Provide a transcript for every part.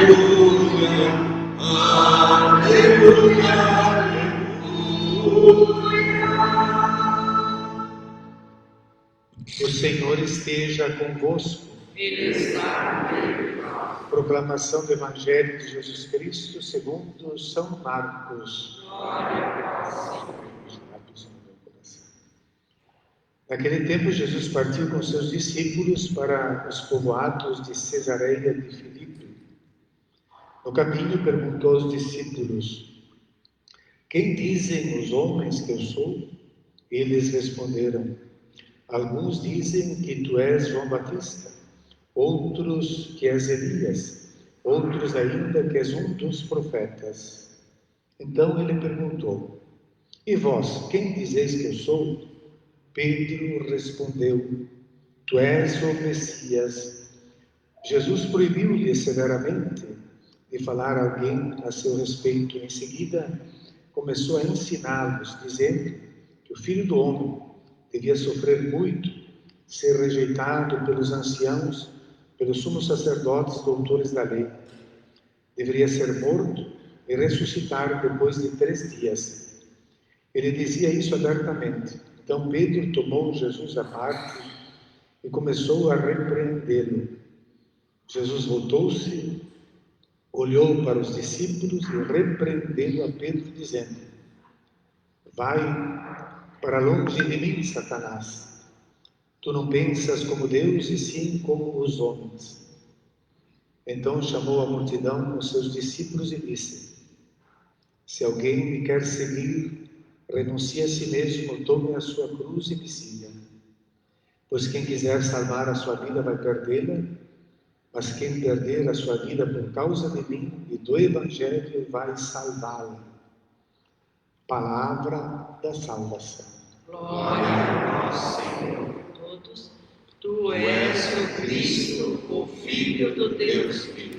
O Senhor esteja convosco. Ele está no meio de nós. Proclamação do Evangelho de Jesus Cristo segundo São Marcos. Glória a vós, Senhor. Naquele tempo, Jesus partiu com seus discípulos para os povoados de Cesareia de Filipe. No caminho, perguntou aos discípulos: quem dizem os homens que eu sou? Eles responderam: alguns dizem que tu és João Batista, outros que és Elias, outros ainda que és um dos profetas. Então ele perguntou: e vós, quem dizeis que eu sou? Pedro respondeu: tu és o Messias. Jesus proibiu-lhe severamente de falar a alguém a seu respeito. Em seguida, começou a ensiná-los, dizendo que o Filho do Homem devia sofrer muito, ser rejeitado pelos anciãos, pelos sumos sacerdotes, doutores da lei. Deveria ser morto e ressuscitar depois de 3 dias. Ele dizia isso abertamente. Então Pedro tomou Jesus à parte e começou a repreendê-lo. Jesus voltou-se, olhou para os discípulos e repreendeu a Pedro, dizendo: vai para longe de mim, Satanás. Tu não pensas como Deus, e sim como os homens. Então chamou a multidão, os seus discípulos, e disse: se alguém me quer seguir, renuncie a si mesmo, tome a sua cruz e me siga. Pois quem quiser salvar a sua vida vai perdê-la, mas quem perder a sua vida por causa de mim e do Evangelho vai salvá-la. Palavra da salvação. Glória a vós, Senhor. Todos, tu és o Cristo, o Filho do Deus vivo.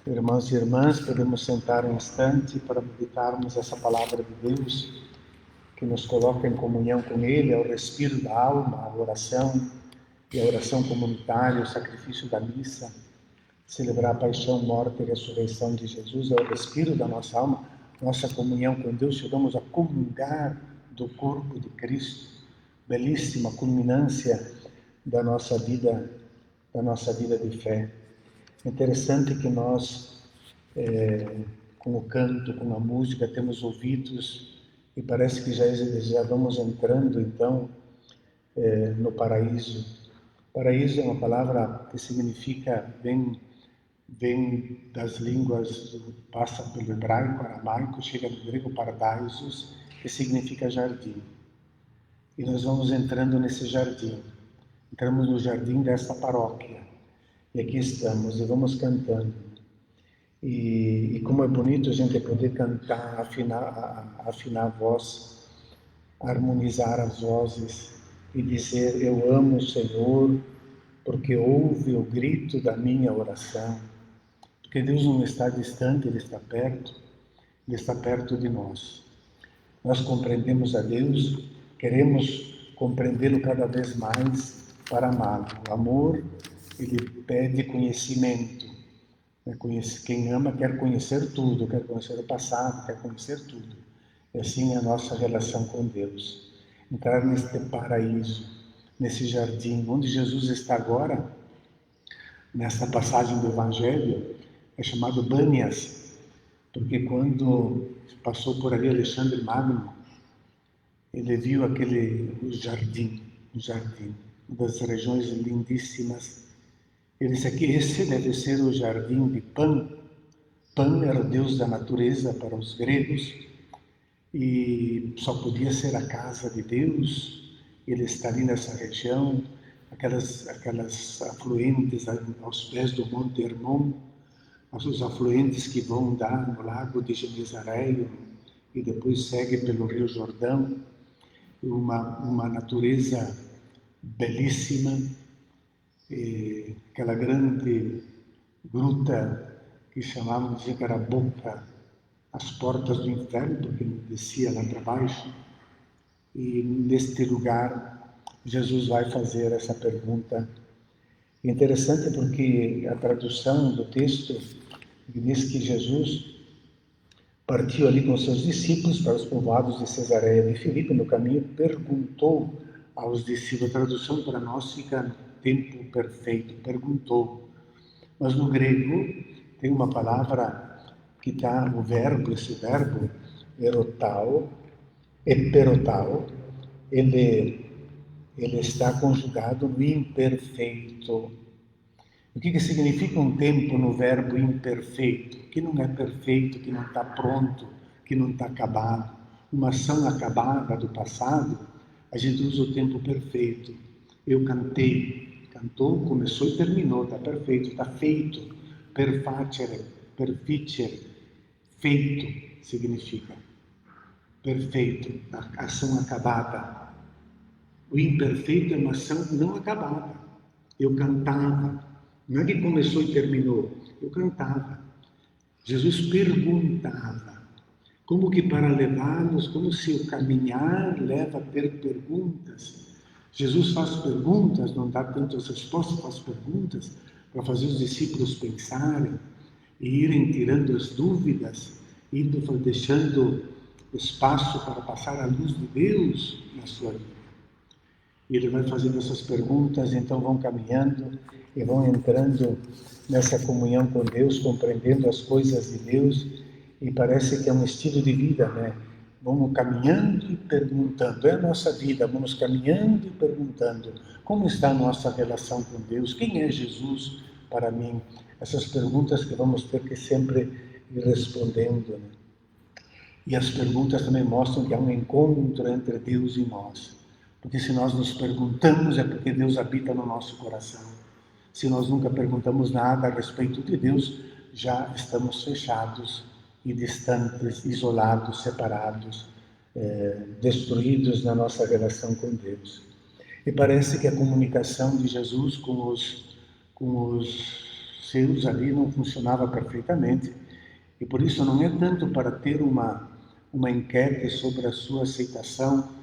Irmãos e irmãs, podemos sentar um instante para meditarmos essa palavra de Deus, que nos coloca em comunhão com Ele, é o respiro da alma, a oração e a oração comunitária, o sacrifício da missa, celebrar a paixão, morte e ressurreição de Jesus, é o respiro da nossa alma, nossa comunhão com Deus. Chegamos a comungar do corpo de Cristo, belíssima culminância da nossa vida de fé. É interessante que nós, com o canto, com a música, temos ouvidos e parece que já vamos entrando, então, no paraíso. Paraíso é uma palavra que significa, vem das línguas, passa pelo hebraico, aramaico, chega no grego paradisos, que significa jardim. E nós vamos entrando nesse jardim. Entramos no jardim desta paróquia. E aqui estamos, e vamos cantando. E como é bonito a gente poder cantar, afinar a voz, harmonizar as vozes e dizer: eu amo o Senhor, porque ouve o grito da minha oração. Porque Deus não está distante, Ele está perto de nós. Nós compreendemos a Deus, queremos compreendê-lo cada vez mais para amá-lo. O amor, ele pede conhecimento. Quem ama quer conhecer tudo, quer conhecer o passado, quer conhecer tudo. E assim é a nossa relação com Deus. Entrar neste paraíso, nesse jardim, onde Jesus está agora, nesta passagem do Evangelho, é chamado Bânias, porque quando passou por ali Alexandre Magno, ele viu o jardim, uma das regiões lindíssimas. Ele disse que esse deve ser o jardim de Pan. Pan era o deus da natureza para os gregos e só podia ser a casa de Deus. Ele está ali nessa região, aquelas afluentes aos pés do Monte Hermon, os afluentes que vão dar no lago de Genesareia e depois segue pelo Rio Jordão. Uma natureza belíssima, aquela grande gruta que chamávamos de Caraboca, as portas do inferno, porque descia lá para baixo. E neste lugar, Jesus vai fazer essa pergunta. É interessante porque a tradução do texto diz que Jesus partiu ali com seus discípulos para os povoados de Cesareia de Filipe. No caminho, perguntou aos discípulos. A tradução para nós fica tempo perfeito, perguntou. Mas no grego tem uma palavra que está, o verbo, esse verbo, erotao, eperotao, ele está conjugado no imperfeito. O que significa um tempo no verbo imperfeito? Que não é perfeito, que não está pronto, que não está acabado. Uma ação acabada do passado, a gente usa o tempo perfeito. Eu cantei, cantou, começou e terminou, está perfeito, está feito. Perfacere, perficere, feito significa perfeito, a ação acabada. O imperfeito é uma ação não acabada. Eu cantava. Não é que começou e terminou. Eu cantava. Jesus perguntava. Como que para levá-los, como se o caminhar leva a ter perguntas. Jesus faz perguntas, não dá tantas respostas, faz perguntas para fazer os discípulos pensarem e irem tirando as dúvidas, indo deixando espaço para passar a luz de Deus na sua vida. E ele vai fazendo essas perguntas, então vão caminhando e vão entrando nessa comunhão com Deus, compreendendo as coisas de Deus, e parece que é um estilo de vida, né? Vamos caminhando e perguntando, é a nossa vida, vamos caminhando e perguntando, como está a nossa relação com Deus? Quem é Jesus para mim? Essas perguntas que vamos ter que sempre ir respondendo, né? E as perguntas também mostram que há um encontro entre Deus e nós. Porque se nós nos perguntamos, é porque Deus habita no nosso coração. Se nós nunca perguntamos nada a respeito de Deus, já estamos fechados e distantes, isolados, separados, destruídos na nossa relação com Deus. E parece que a comunicação de Jesus com os seus ali não funcionava perfeitamente. E por isso não é tanto para ter uma enquete sobre a sua aceitação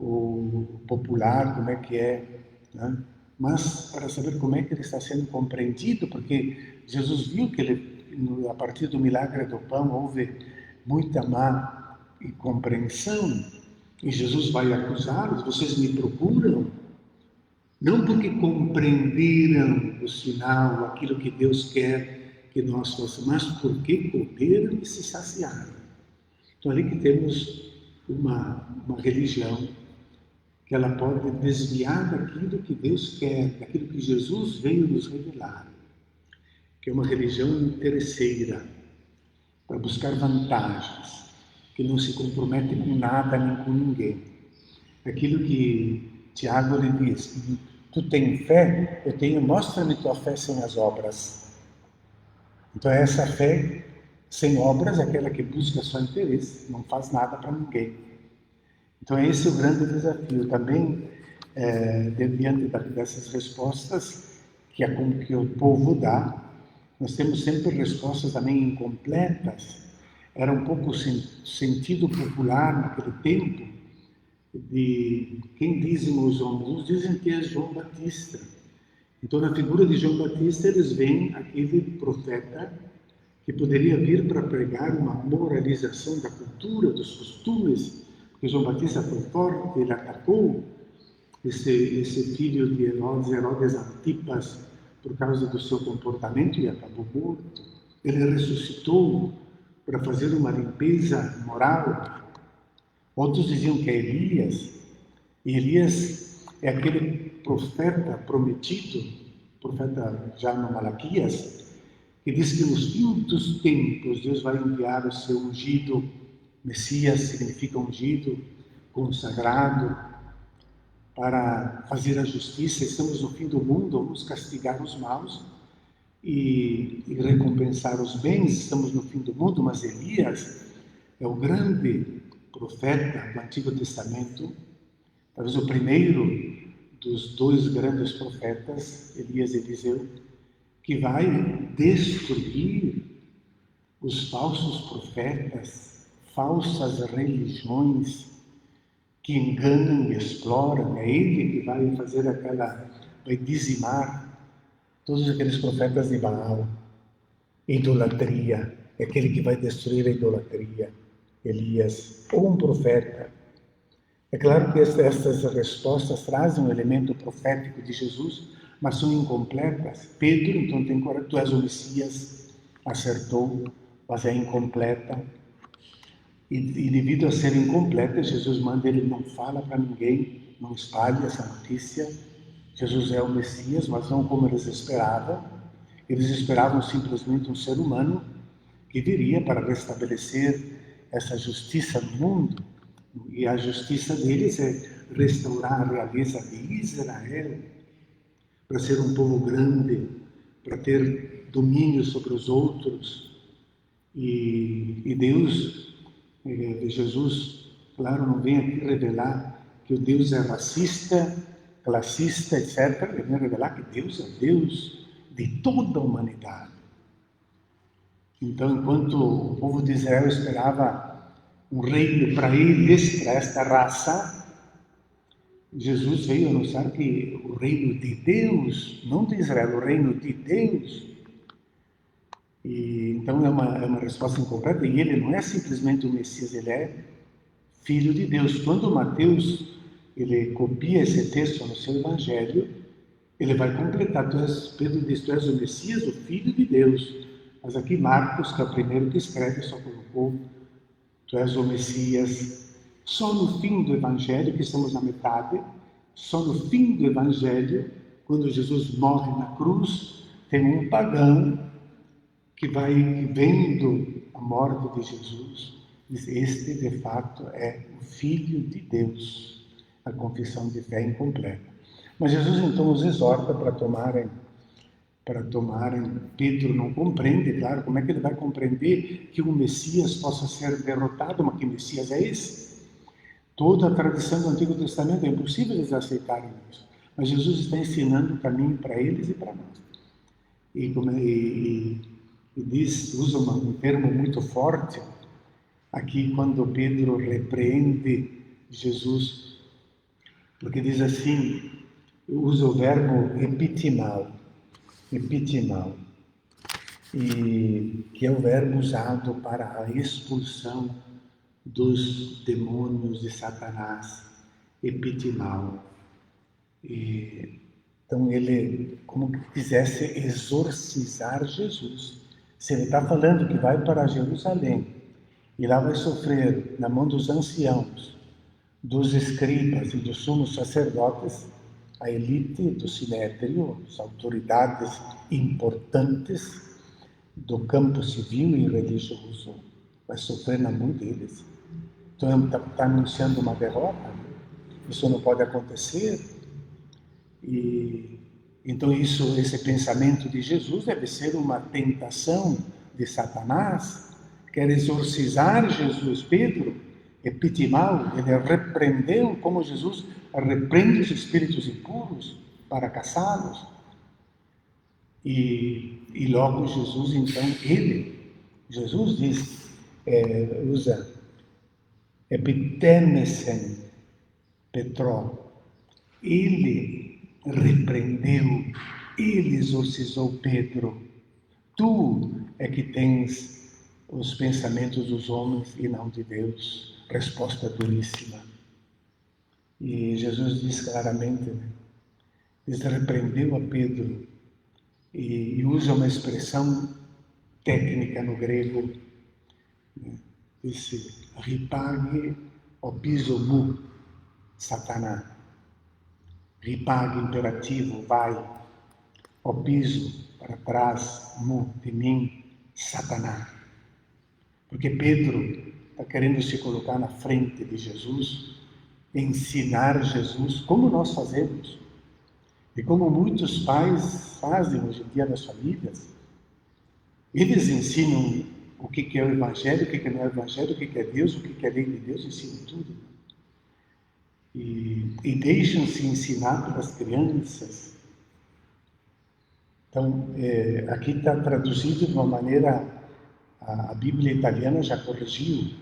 o popular, como é que é, né? Mas para saber como é que ele está sendo compreendido, porque Jesus viu que ele, a partir do milagre do pão, houve muita má compreensão, e Jesus vai acusá-los: vocês me procuram, não porque compreenderam o sinal, aquilo que Deus quer que nós façamos, mas porque comeram e se saciaram. Então ali que temos uma religião que ela pode desviar daquilo que Deus quer, daquilo que Jesus veio nos revelar, que é uma religião interesseira, para buscar vantagens, que não se compromete com nada nem com ninguém. Aquilo que Tiago lhe diz: tu tens fé? Eu tenho, mostra-me tua fé sem as obras. Então essa fé sem obras é aquela que busca só interesse, não faz nada para ninguém. Então esse é o grande desafio. Também, diante dessas respostas que o povo dá, nós temos sempre respostas também incompletas. Era um pouco sentido popular naquele tempo de quem dizem os homens. Uns dizem que é João Batista. Então na figura de João Batista eles veem aquele profeta que poderia vir para pregar uma moralização da cultura, dos costumes. Porque João Batista foi forte, ele atacou esse filho de Herodes Antipas, por causa do seu comportamento, e acabou morto. Ele ressuscitou para fazer uma limpeza moral. Outros diziam que é Elias. E Elias é aquele profeta prometido, profeta já no Malaquias, que diz que nos fins dos tempos Deus vai enviar o seu ungido. Messias significa ungido, consagrado, para fazer a justiça. Estamos no fim do mundo, vamos castigar os maus e recompensar os bens. Estamos no fim do mundo, mas Elias é o grande profeta do Antigo Testamento, talvez o primeiro dos dois grandes profetas, Elias e Eliseu, que vai destruir os falsos profetas, falsas religiões que enganam e exploram. É ele que vai fazer vai dizimar todos aqueles profetas de Baal, idolatria, é aquele que vai destruir a idolatria, Elias, ou um profeta. É claro que estas respostas trazem um elemento profético de Jesus, mas são incompletas. Pedro, então, tem coragem, tu és o Messias, acertou, mas é incompleta. E devido a ser incompleta, Jesus manda ele não fala para ninguém, não espalhe essa notícia. Jesus é o Messias, mas não como eles esperavam. Eles esperavam simplesmente um ser humano que viria para restabelecer essa justiça no mundo. E a justiça deles é restaurar a realeza de Israel, para ser um povo grande, para ter domínio sobre os outros. E Deus, Jesus, claro, não vem aqui revelar que o Deus é racista, classista, etc. Ele vem revelar que Deus é Deus de toda a humanidade. Então, enquanto o povo de Israel esperava um reino para eles, para esta raça, Jesus veio anunciar que o reino de Deus, não de Israel, o reino de Deus. E então é uma resposta incompleta, e ele não é simplesmente o Messias, ele é Filho de Deus. Quando Mateus ele copia esse texto no seu Evangelho, ele vai completar, Pedro diz, tu és o Messias, o Filho de Deus. Mas aqui Marcos, que é o primeiro que escreve, só colocou, tu és o Messias. Só no fim do Evangelho, que estamos na metade, só no fim do Evangelho, quando Jesus morre na cruz, tem um pagão que vai vendo a morte de Jesus, diz, este de fato é o Filho de Deus. A confissão de fé incompleta. Mas Jesus então os exorta para tomarem. Pedro não compreende, claro, como é que ele vai compreender que o Messias possa ser derrotado, mas que Messias é esse? Toda a tradição do Antigo Testamento, é impossível eles aceitarem isso. Mas Jesus está ensinando o caminho para eles e para nós. E diz, usa um termo muito forte, aqui quando Pedro repreende Jesus, porque diz assim, usa o verbo epitimal, e que é o verbo usado para a expulsão dos demônios de Satanás, epitimal. Então ele, como que quisesse exorcizar Jesus. Se ele está falando que vai para Jerusalém e lá vai sofrer na mão dos anciãos, dos escribas e dos sumos sacerdotes, a elite do sinédrio, as autoridades importantes do campo civil e religioso, vai sofrer na mão deles. Então está anunciando uma derrota. Isso não pode acontecer. E então esse pensamento de Jesus deve ser uma tentação de Satanás. Quer exorcizar Jesus. Pedro, epitimal, ele repreendeu, como Jesus repreende os espíritos impuros para caçá-los. E logo Jesus, então, Jesus diz, usa epitemesen Petró. Ele repreendeu, ele exorcizou Pedro. Tu é que tens os pensamentos dos homens e não de Deus. Resposta duríssima. E Jesus diz claramente, ele repreendeu a Pedro e usa uma expressão técnica no grego, disse, ripage opisomou, Satanás. Ripage imperativo, vai, opiso, para trás, mu, de mim, Satanás. Porque Pedro está querendo se colocar na frente de Jesus, ensinar Jesus, como nós fazemos. E como muitos pais fazem hoje em dia nas famílias, eles ensinam o que é o Evangelho, o que não é o Evangelho, o que é Deus, o que é a lei de Deus, ensinam tudo. E deixam-se ensinar pelas crianças. Então, aqui está traduzido de uma maneira, a Bíblia italiana já corrigiu,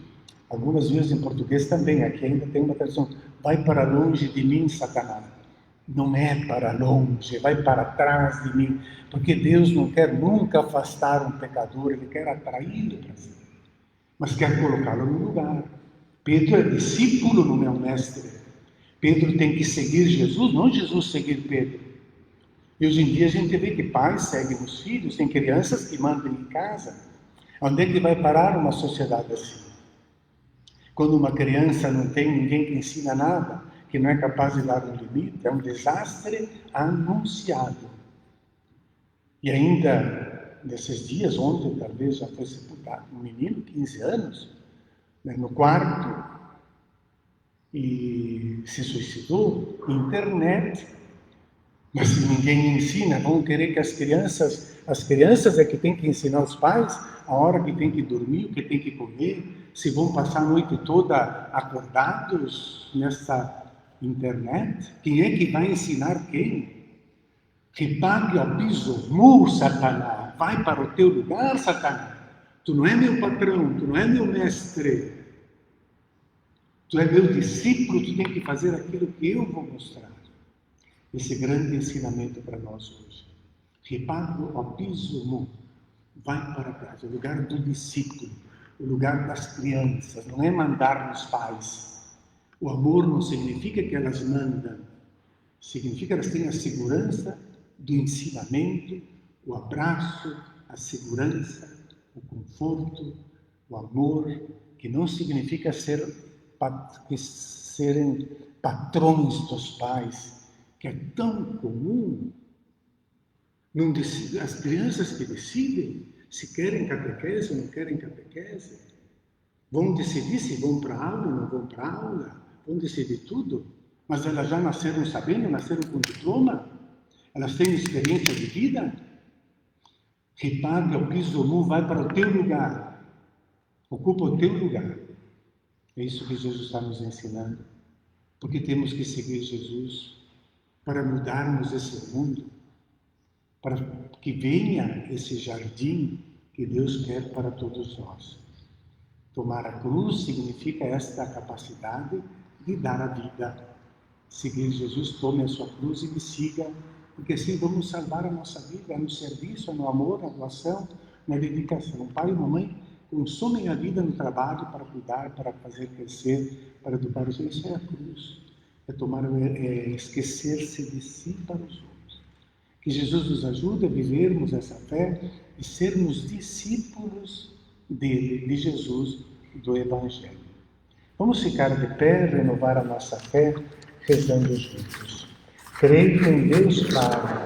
algumas vezes em português também, aqui ainda tem uma tradução, vai para longe de mim, Satanás. não é para longe, vai para trás de mim, porque Deus não quer nunca afastar um pecador, Ele quer atraí-lo para si, mas quer colocá-lo no lugar. Pedro é discípulo, não é um mestre. Pedro tem que seguir Jesus, não Jesus seguir Pedro. E hoje em dia a gente vê que pais seguem os filhos, tem crianças que mandam em casa. Onde é que vai parar uma sociedade assim? Quando uma criança não tem ninguém que ensina nada, que não é capaz de dar um limite, é um desastre anunciado. E ainda, nesses dias, ontem talvez já foi sepultado um menino, 15 anos, no quarto, e se suicidou. Internet. Mas se ninguém ensina, vão querer que as crianças é que tem que ensinar os pais a hora que tem que dormir, o que tem que comer, se vão passar a noite toda acordados nessa internet. Quem é que vai ensinar quem? Repague ao piso, Satanás, vai para o teu lugar, Satanás. Tu não é meu patrão, tu não é meu mestre, tu é meu discípulo, tu tem que fazer aquilo que eu vou mostrar. Esse grande ensinamento para nós hoje. Repago ao piso, vai para casa, o lugar do discípulo, o lugar das crianças, não é mandar nos pais. O amor não significa que elas mandam, significa que elas têm a segurança do ensinamento, o abraço, a segurança, o conforto, o amor, que não significa serem patrões dos pais, que é tão comum. Não decide, as crianças que decidem se querem catequese ou não querem catequese, vão decidir se vão para aula ou não vão para aula, vão decidir tudo, mas elas já nasceram sabendo, nasceram com diploma, elas têm experiência de vida. Repague ao piso, vai para o teu lugar, ocupa o teu lugar. É isso que Jesus está nos ensinando, porque temos que seguir Jesus para mudarmos esse mundo, para que venha esse jardim que Deus quer para todos nós. Tomar a cruz significa esta capacidade de dar a vida. Seguir Jesus, tome a sua cruz e me siga, porque assim vamos salvar a nossa vida, no serviço, no amor, na doação, na dedicação. O pai e a mamãe consomem a vida no trabalho para cuidar, para fazer crescer, para educar os filhos. Isso é a cruz. É esquecer-se de si para os outros. Que Jesus nos ajude a vivermos essa fé e sermos discípulos dele, de Jesus, do Evangelho. Vamos ficar de pé, renovar a nossa fé, rezando juntos. Creio em Deus Pai,